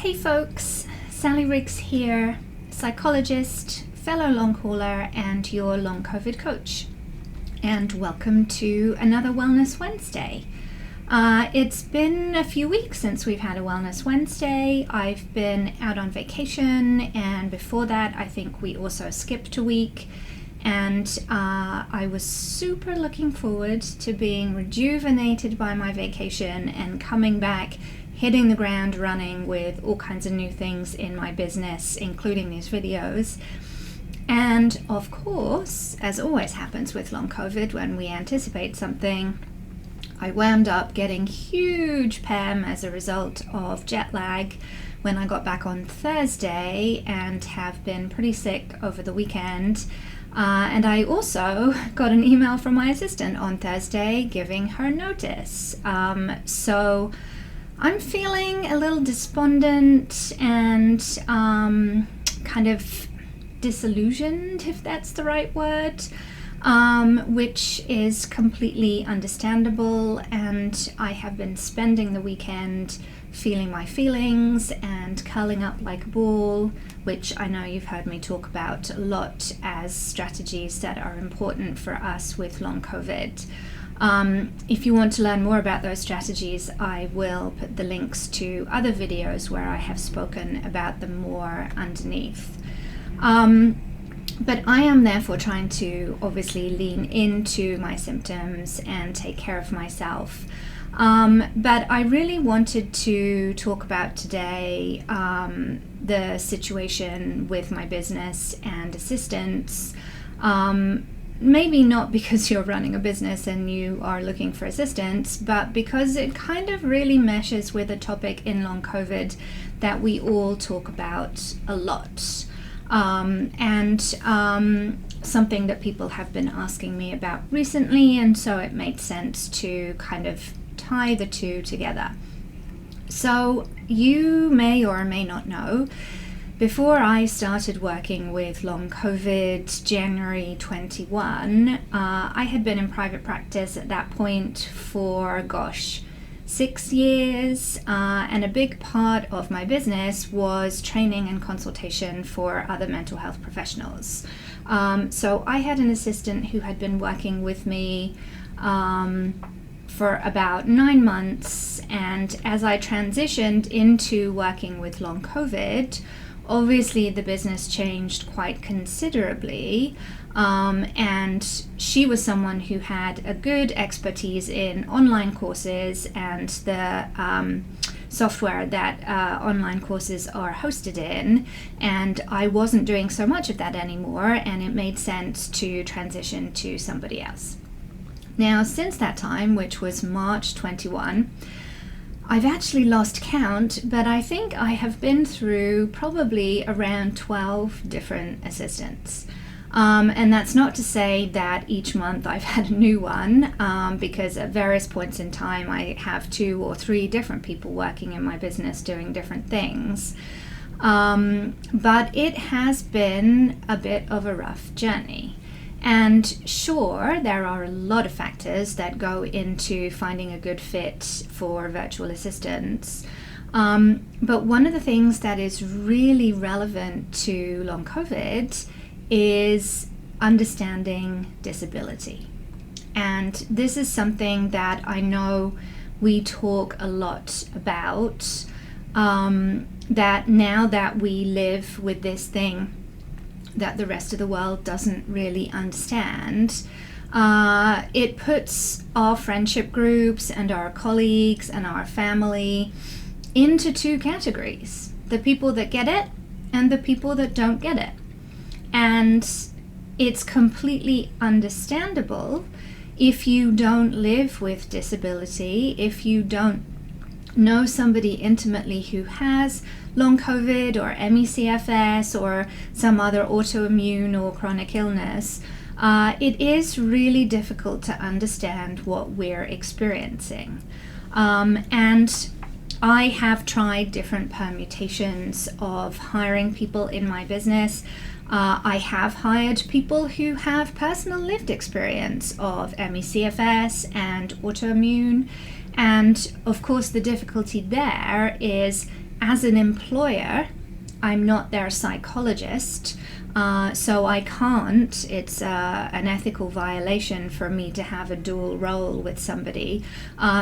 Hey folks, Sally Riggs here, psychologist, fellow long hauler and your long COVID coach. And welcome to another Wellness Wednesday. It's been a few weeks since we've had a Wellness Wednesday. I've been out on vacation, and before that I think we also skipped a week. And I was super looking forward to being rejuvenated by my vacation and coming back, hitting the ground running with all kinds of new things in my business, including these videos. And of course, as always happens with long COVID, when we anticipate something, I wound up getting huge PEM as a result of jet lag when I got back on Thursday, and have been pretty sick over the weekend. And I also got an email from my assistant on Thursday giving her notice. So I'm feeling a little despondent and kind of disillusioned, if that's the right word, which is completely understandable. And I have been spending the weekend feeling my feelings and curling up like a ball, which I know you've heard me talk about a lot as strategies that are important for us with long COVID. If you want to learn more about those strategies, I will put the links to other videos where I have spoken about them more underneath. But I am therefore trying to obviously lean into my symptoms and take care of myself. But I really wanted to talk about today the situation with my business and assistants. Maybe not because you're running a business and you are looking for assistance, but because it kind of really meshes with a topic in long COVID that we all talk about a lot. And something that people have been asking me about recently, and so it made sense to kind of tie the two together. So you may or may not know, before I started working with long COVID, January 21, I had been in private practice at that point for, 6 years, and a big part of my business was training and consultation for other mental health professionals. So I had an assistant who had been working with me for about 9 months, and as I transitioned into working with long COVID, obviously the business changed quite considerably, and she was someone who had a good expertise in online courses and the software that online courses are hosted in, and I wasn't doing so much of that anymore, and it made sense to transition to somebody else. Now, since that time, which was March 21, I've actually lost count, but I think I have been through probably around 12 different assistants. And that's not to say that each month I've had a new one, because at various points in time I have 2 or 3 different people working in my business doing different things. But it has been a bit of a rough journey. And sure, there are a lot of factors that go into finding a good fit for virtual assistants. But one of the things that is really relevant to long COVID is understanding disability. And this is something that I know we talk a lot about, that now that we live with this thing that the rest of the world doesn't really understand, it puts our friendship groups and our colleagues and our family into 2 categories: the people that get it and the people that don't get it. And it's completely understandable if you don't live with disability, if you don't know somebody intimately who has long COVID or ME/CFS or some other autoimmune or chronic illness. It is really difficult to understand what we're experiencing. And I have tried different permutations of hiring people in my business. I have hired people who have personal lived experience of ME/CFS and autoimmune. And of course, the difficulty there is as an employer, I'm not their psychologist, so I can't, it's an ethical violation for me to have a dual role with somebody,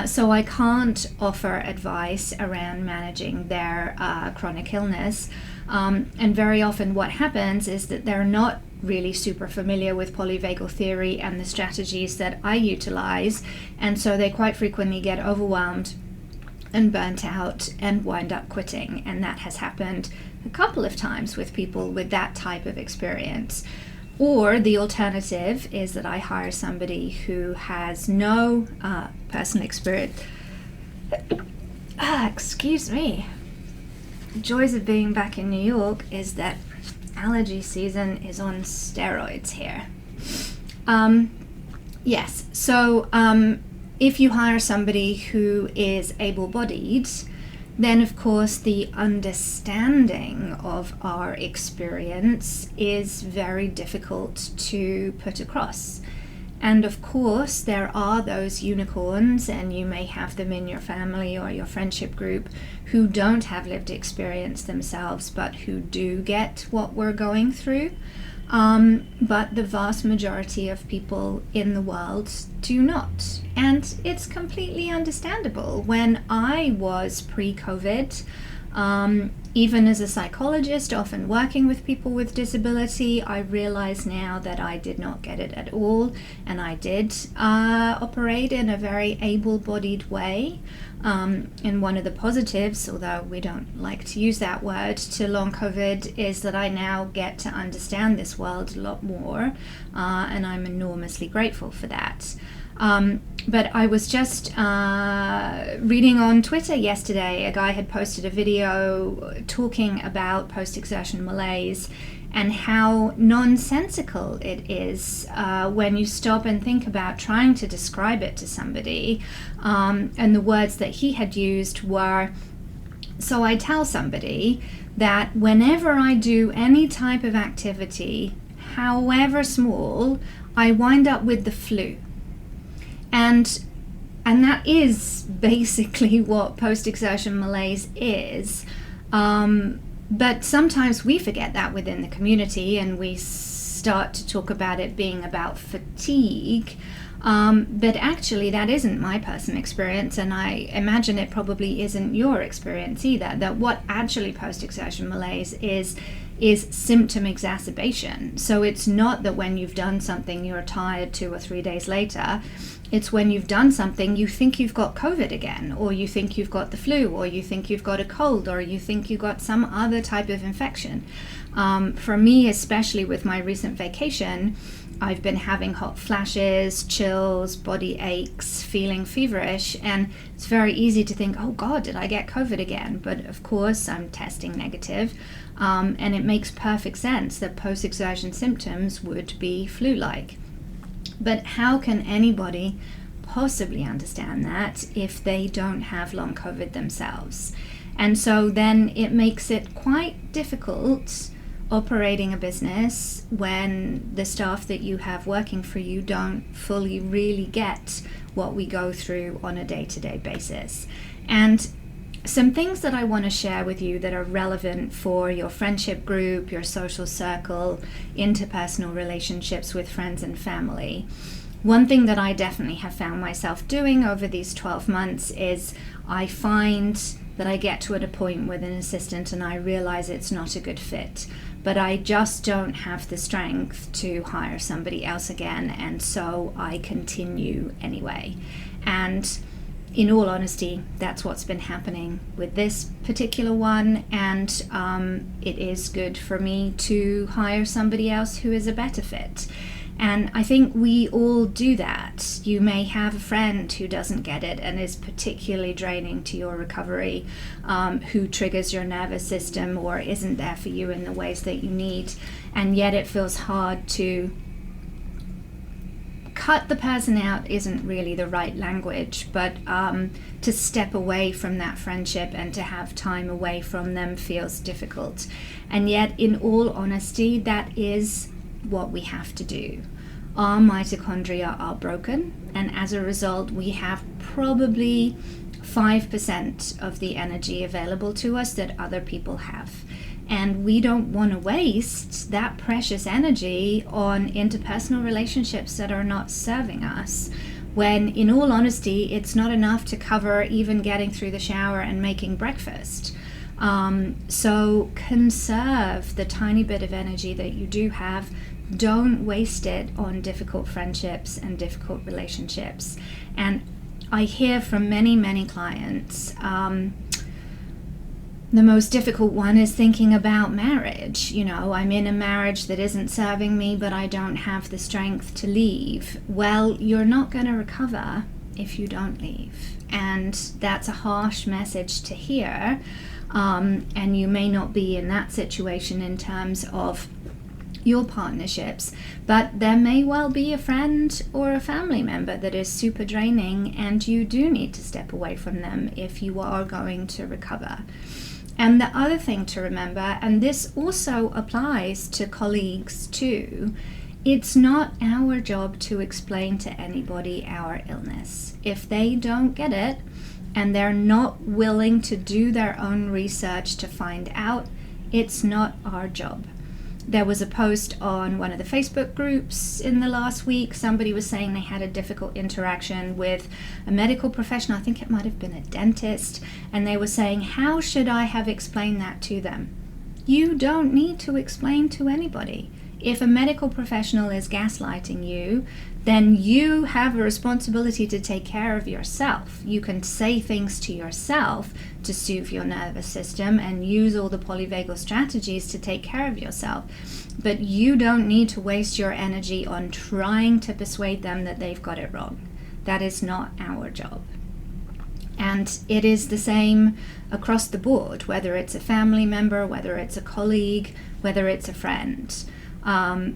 so I can't offer advice around managing their chronic illness. And very often what happens is that they're not really super familiar with polyvagal theory and the strategies that I utilize, and so they quite frequently get overwhelmed and burnt out and wind up quitting. And that has happened a couple of times with people with that type of experience. Or the alternative is that I hire somebody who has no personal experience. Excuse me. The joys of being back in New York is that allergy season is on steroids here. Yes, so if you hire somebody who is able-bodied, then of course the understanding of our experience is very difficult to put across. And of course there are those unicorns, and you may have them in your family or your friendship group, who don't have lived experience themselves but who do get what we're going through. But the vast majority of people in the world do not. And it's completely understandable. When I was pre-COVID, even as a psychologist, often working with people with disability, I realize now that I did not get it at all. And I did operate in a very able-bodied way. And one of the positives, although we don't like to use that word, to long COVID is that I now get to understand this world a lot more, and I'm enormously grateful for that. But I was just reading on Twitter yesterday, a guy had posted a video talking about post-exertion malaise and how nonsensical it is when you stop and think about trying to describe it to somebody. And the words that he had used were, so I tell somebody that whenever I do any type of activity, however small, I wind up with the flu. And that is basically what post-exertion malaise is. But sometimes we forget that within the community, and we start to talk about it being about fatigue. But actually that isn't my personal experience, and I imagine it probably isn't your experience either. That what actually post-exertion malaise is symptom exacerbation. So it's not that when you've done something you're tired 2 or 3 days later. It's when you've done something you think you've got COVID again, or you think you've got the flu, or you think you've got a cold, or you think you got some other type of infection. For me, especially with my recent vacation, I've been having hot flashes, chills, body aches, feeling feverish, and it's very easy to think, oh God, did I get COVID again? But of course I'm testing negative, and it makes perfect sense that post-exertion symptoms would be flu-like. But how can anybody possibly understand that if they don't have long COVID themselves? And so then it makes it quite difficult operating a business when the staff that you have working for you don't fully really get what we go through on a day-to-day basis. And some things that I want to share with you that are relevant for your friendship group, your social circle, interpersonal relationships with friends and family. One thing that I definitely have found myself doing over these 12 months is I find that I get to a point with an assistant and I realize it's not a good fit, but I just don't have the strength to hire somebody else again, and so I continue anyway. And in all honesty, that's what's been happening with this particular one, and it is good for me to hire somebody else who is a better fit. And I think we all do that. You may have a friend who doesn't get it and is particularly draining to your recovery, who triggers your nervous system or isn't there for you in the ways that you need, and yet it feels hard to cut the person out isn't really the right language, but to step away from that friendship and to have time away from them feels difficult. And yet, in all honesty, that is what we have to do. Our mitochondria are broken, and as a result, we have probably 5% of the energy available to us that other people have. And we don't want to waste that precious energy on interpersonal relationships that are not serving us, when in all honesty, it's not enough to cover even getting through the shower and making breakfast. So conserve the tiny bit of energy that you do have. Don't waste it on difficult friendships and difficult relationships. And I hear from many clients, the most difficult one is thinking about marriage. You know, I'm in a marriage that isn't serving me, but I don't have the strength to leave. Well, you're not going to recover if you don't leave. And that's a harsh message to hear. And you may not be in that situation in terms of your partnerships, but there may well be a friend or a family member that is super draining, and you do need to step away from them if you are going to recover. And the other thing to remember, and this also applies to colleagues too, it's not our job to explain to anybody our illness. If they don't get it and they're not willing to do their own research to find out, it's not our job. There was a post on one of the Facebook groups in the last week. Somebody was saying they had a difficult interaction with a medical professional. I think it might have been a dentist. And they were saying, how should I have explained that to them? You don't need to explain to anybody. If a medical professional is gaslighting you, then you have a responsibility to take care of yourself. You can say things to yourself to soothe your nervous system and use all the polyvagal strategies to take care of yourself. But you don't need to waste your energy on trying to persuade them that they've got it wrong. That is not our job. And it is the same across the board, whether it's a family member, whether it's a colleague, whether it's a friend.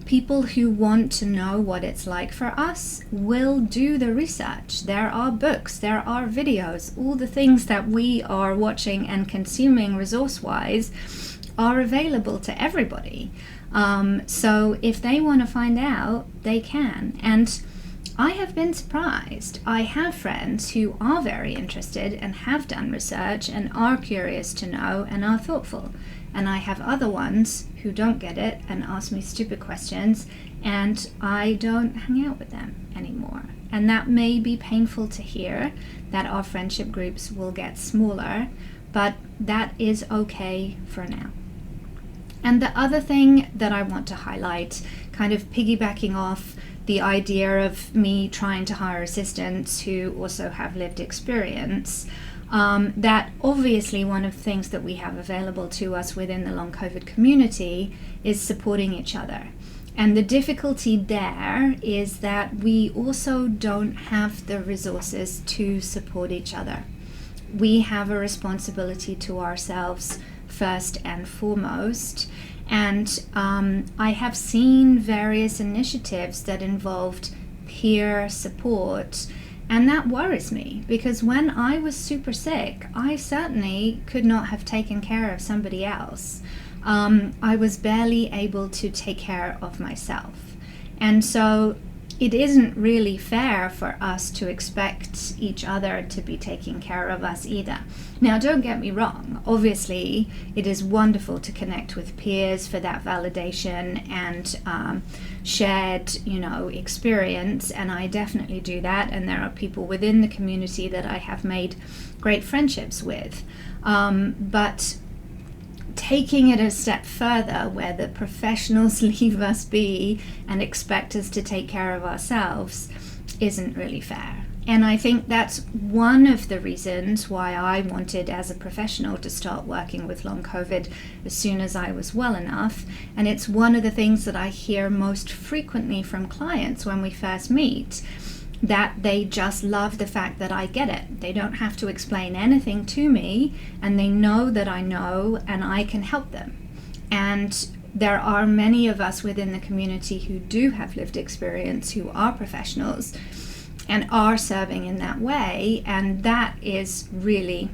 People who want to know what it's like for us will do the research. There are books, there are videos, all the things that we are watching and consuming resource-wise are available to everybody. So if they want to find out, they can. And I have been surprised. I have friends who are very interested and have done research and are curious to know and are thoughtful. And I have other ones who don't get it and ask me stupid questions, and I don't hang out with them anymore. And that may be painful to hear, that our friendship groups will get smaller, but that is okay for now. And the other thing that I want to highlight, kind of piggybacking off the idea of me trying to hire assistants who also have lived experience, that obviously one of the things that we have available to us within the long COVID community is supporting each other. And the difficulty there is that we also don't have the resources to support each other. We have a responsibility to ourselves first and foremost. And I have seen various initiatives that involved peer support. And that worries me, because when I was super sick, I certainly could not have taken care of somebody else. I was barely able to take care of myself. And so it isn't really fair for us to expect each other to be taking care of us either. Now, don't get me wrong. Obviously, it is wonderful to connect with peers for that validation and shared, experience. And I definitely do that. And there are people within the community that I have made great friendships with. But taking it a step further, where the professionals leave us be and expect us to take care of ourselves, isn't really fair. And I think that's one of the reasons why I wanted, as a professional, to start working with long COVID as soon as I was well enough. And it's one of the things that I hear most frequently from clients when we first meet, that they just love the fact that I get it. They don't have to explain anything to me, and they know that I know and I can help them. And there are many of us within the community who do have lived experience, who are professionals and are serving in that way, and that is really,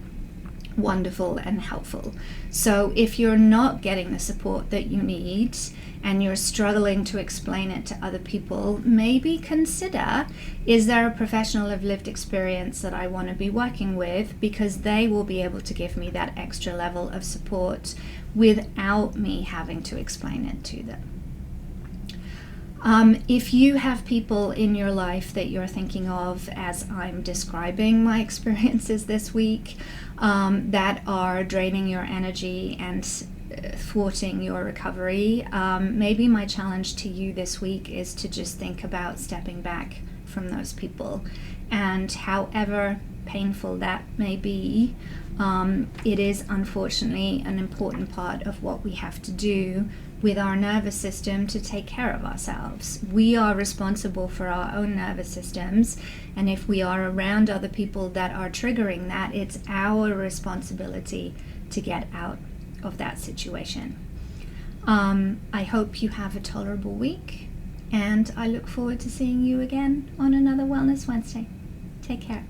wonderful and helpful. So if you're not getting the support that you need and you're struggling to explain it to other people, maybe consider, is there a professional of lived experience that I want to be working with, because they will be able to give me that extra level of support without me having to explain it to them. If you have people in your life that you're thinking of as I'm describing my experiences this week, that are draining your energy and thwarting your recovery, maybe my challenge to you this week is to just think about stepping back from those people. And however painful that may be, it is unfortunately an important part of what we have to do with our nervous system to take care of ourselves. We are responsible for our own nervous systems, and if we are around other people that are triggering that, it's our responsibility to get out of that situation. I hope you have a tolerable week, and I look forward to seeing you again on another Wellness Wednesday. Take care.